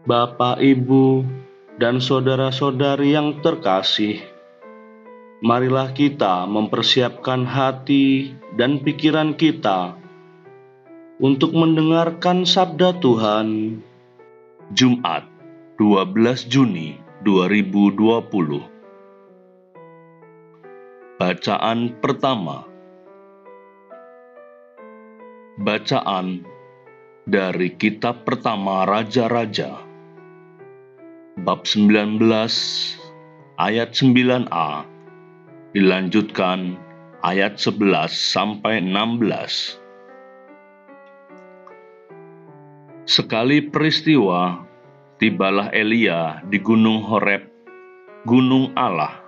Bapak, Ibu, dan saudara-saudari yang terkasih, marilah kita mempersiapkan hati dan pikiran kita untuk mendengarkan sabda Tuhan. Jumat, 12 Juni 2020. Bacaan pertama. Bacaan dari kitab pertama Raja-Raja, bab 19, ayat 9a, dilanjutkan ayat 11 sampai 16. Sekali peristiwa, tibalah Elia di Gunung Horeb, gunung Allah.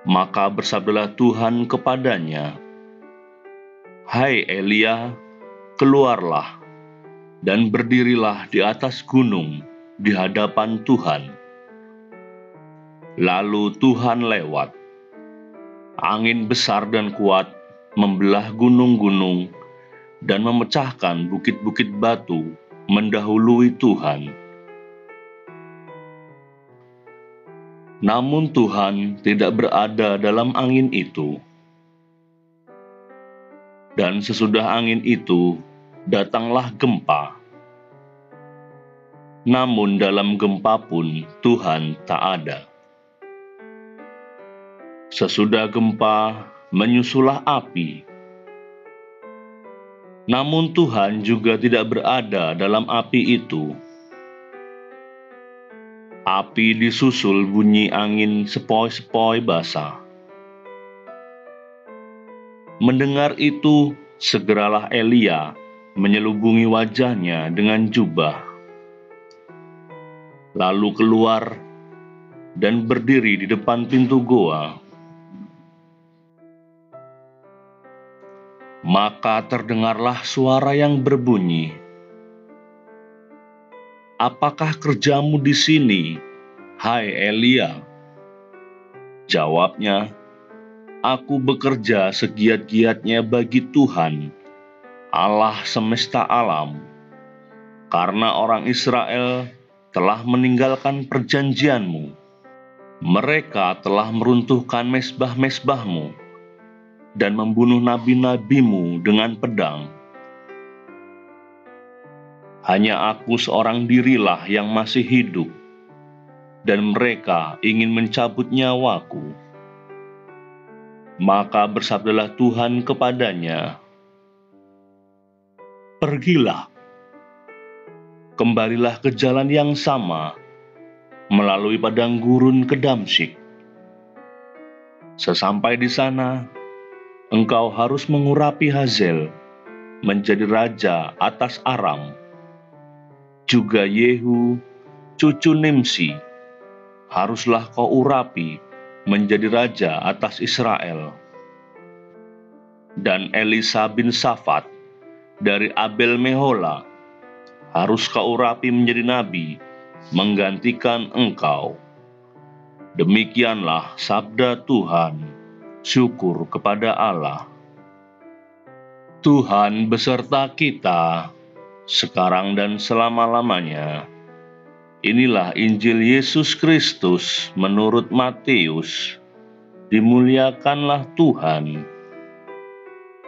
Maka bersabdalah Tuhan kepadanya, "Hai Elia, keluarlah dan berdirilah di atas gunung di hadapan Tuhan." Lalu Tuhan lewat. Angin besar dan kuat membelah gunung-gunung dan memecahkan bukit-bukit batu mendahului Tuhan. Namun Tuhan tidak berada dalam angin itu. Dan sesudah angin itu, datanglah gempa. Namun dalam gempa pun Tuhan tak ada. Sesudah gempa, menyusulah api. Namun Tuhan juga tidak berada dalam api itu. Api disusul bunyi angin sepoi-sepoi basah. Mendengar itu, segeralah Elia menyelubungi wajahnya dengan jubah. Lalu keluar dan berdiri di depan pintu goa. Maka terdengarlah suara yang berbunyi, "Apakah kerjamu di sini, hai Elia?" Jawabnya, "Aku bekerja segiat-giatnya bagi Tuhan, Allah semesta alam, karena orang Israel telah meninggalkan perjanjianmu. Mereka telah meruntuhkan mezbah-mezbahmu dan membunuh nabi-nabimu dengan pedang. Hanya aku seorang dirilah yang masih hidup, dan mereka ingin mencabut nyawaku." Maka bersabdalah Tuhan kepadanya, "Pergilah, kembalilah ke jalan yang sama, melalui padang gurun ke Damsyik. Sesampai di sana, engkau harus mengurapi Hazael menjadi raja atas Aram. Juga Yehu, cucu Nimsi, haruslah kau urapi menjadi raja atas Israel. Dan Elisa bin Safat dari Abel Mehola harus kau urapi menjadi nabi, menggantikan engkau." Demikianlah sabda Tuhan. Syukur kepada Allah. Tuhan beserta kita, sekarang dan selama-lamanya. Inilah Injil Yesus Kristus menurut Matius. Dimuliakanlah Tuhan.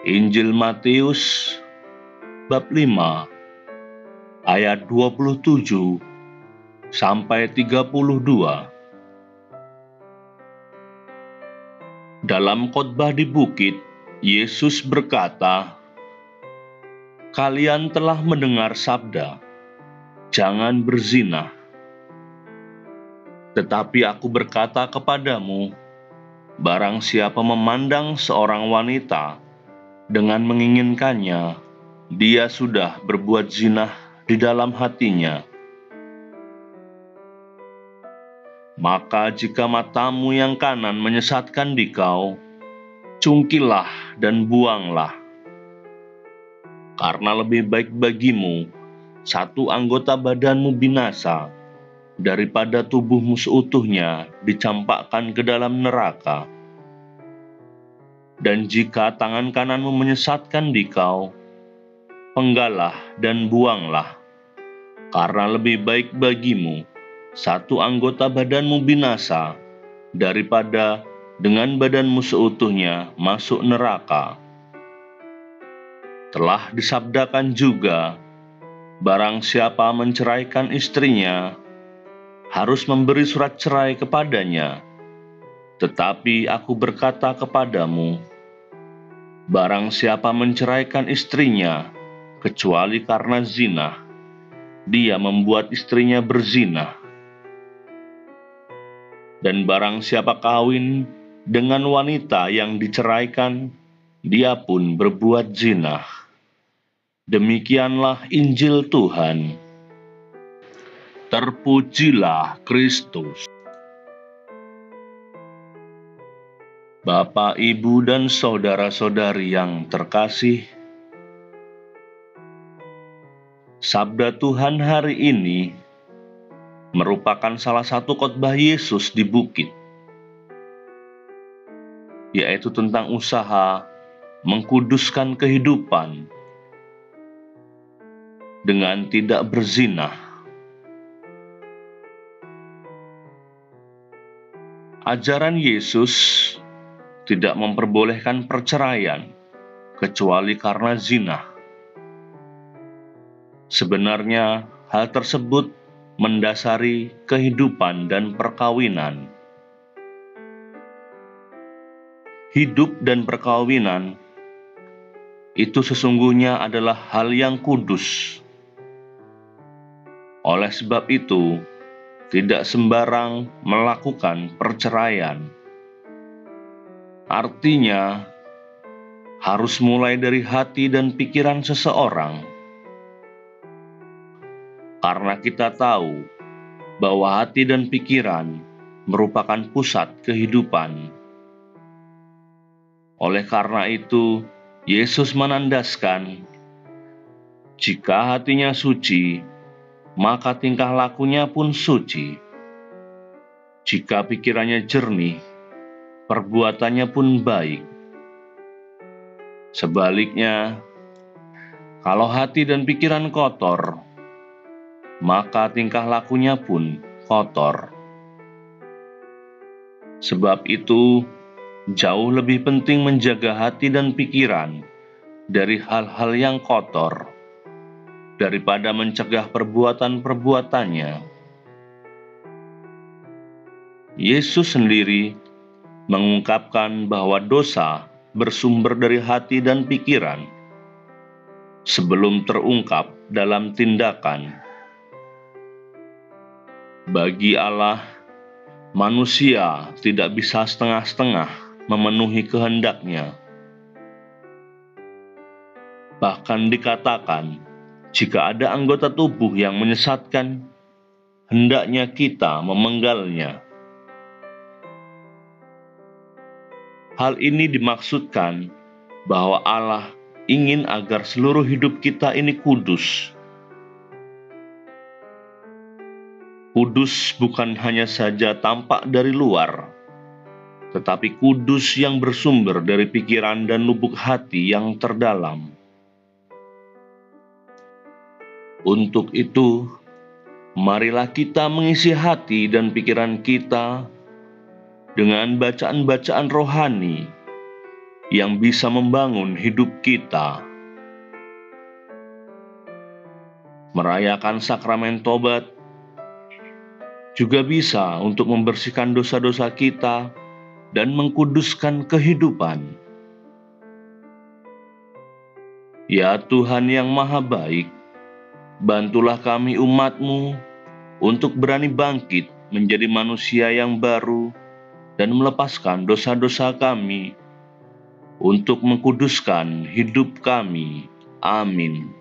Injil Matius, bab 5, ayat 27 sampai 32. Dalam khotbah di bukit, Yesus berkata, "Kalian telah mendengar sabda, 'Jangan berzina.' Tetapi aku berkata kepadamu, barang siapa memandang seorang wanita dengan menginginkannya, dia sudah berbuat zina di dalam hatinya. Maka jika matamu yang kanan menyesatkan dikau, cungkilah dan buanglah. Karena lebih baik bagimu satu anggota badanmu binasa daripada tubuhmu seutuhnya dicampakkan ke dalam neraka. Dan jika tangan kananmu menyesatkan dikau, penggalah dan buanglah. Karena lebih baik bagimu satu anggota badanmu binasa daripada dengan badanmu seutuhnya masuk neraka. Telah disabdakan juga, barang siapa menceraikan istrinya, harus memberi surat cerai kepadanya. Tetapi aku berkata kepadamu, barang siapa menceraikan istrinya, kecuali karena zina, dia membuat istrinya berzina. Dan barang siapa kawin dengan wanita yang diceraikan, dia pun berbuat zina. Demikianlah Injil Tuhan. Terpujilah Kristus. Bapak, Ibu, dan saudara-saudari yang terkasih, sabda Tuhan hari ini merupakan salah satu khotbah Yesus di bukit, yaitu tentang usaha mengkuduskan kehidupan dengan tidak berzina. Ajaran Yesus tidak memperbolehkan perceraian kecuali karena zina. Sebenarnya hal tersebut mendasari kehidupan dan perkawinan. Hidup dan perkawinan itu sesungguhnya adalah hal yang kudus. Oleh sebab itu, tidak sembarang melakukan perceraian. Artinya, harus mulai dari hati dan pikiran seseorang. Karena kita tahu bahwa hati dan pikiran merupakan pusat kehidupan. Oleh karena itu, Yesus menandaskan, jika hatinya suci, maka tingkah lakunya pun suci. Jika pikirannya jernih, perbuatannya pun baik. Sebaliknya, kalau hati dan pikiran kotor, maka tingkah lakunya pun kotor. Sebab itu, jauh lebih penting menjaga hati dan pikiran dari hal-hal yang kotor, daripada mencegah perbuatan-perbuatannya. Yesus sendiri mengungkapkan bahwa dosa bersumber dari hati dan pikiran sebelum terungkap dalam tindakan. Bagi Allah, manusia tidak bisa setengah-setengah memenuhi kehendaknya. Bahkan dikatakan, jika ada anggota tubuh yang menyesatkan, hendaknya kita memenggalnya. Hal ini dimaksudkan bahwa Allah ingin agar seluruh hidup kita ini kudus. Kudus bukan hanya saja tampak dari luar, tetapi kudus yang bersumber dari pikiran dan lubuk hati yang terdalam. Untuk itu, marilah kita mengisi hati dan pikiran kita dengan bacaan-bacaan rohani yang bisa membangun hidup kita. Merayakan sakramen tobat juga bisa untuk membersihkan dosa-dosa kita dan mengkuduskan kehidupan. Ya Tuhan yang Maha Baik, bantulah kami umat-Mu untuk berani bangkit menjadi manusia yang baru dan melepaskan dosa-dosa kami untuk mengkuduskan hidup kami. Amin.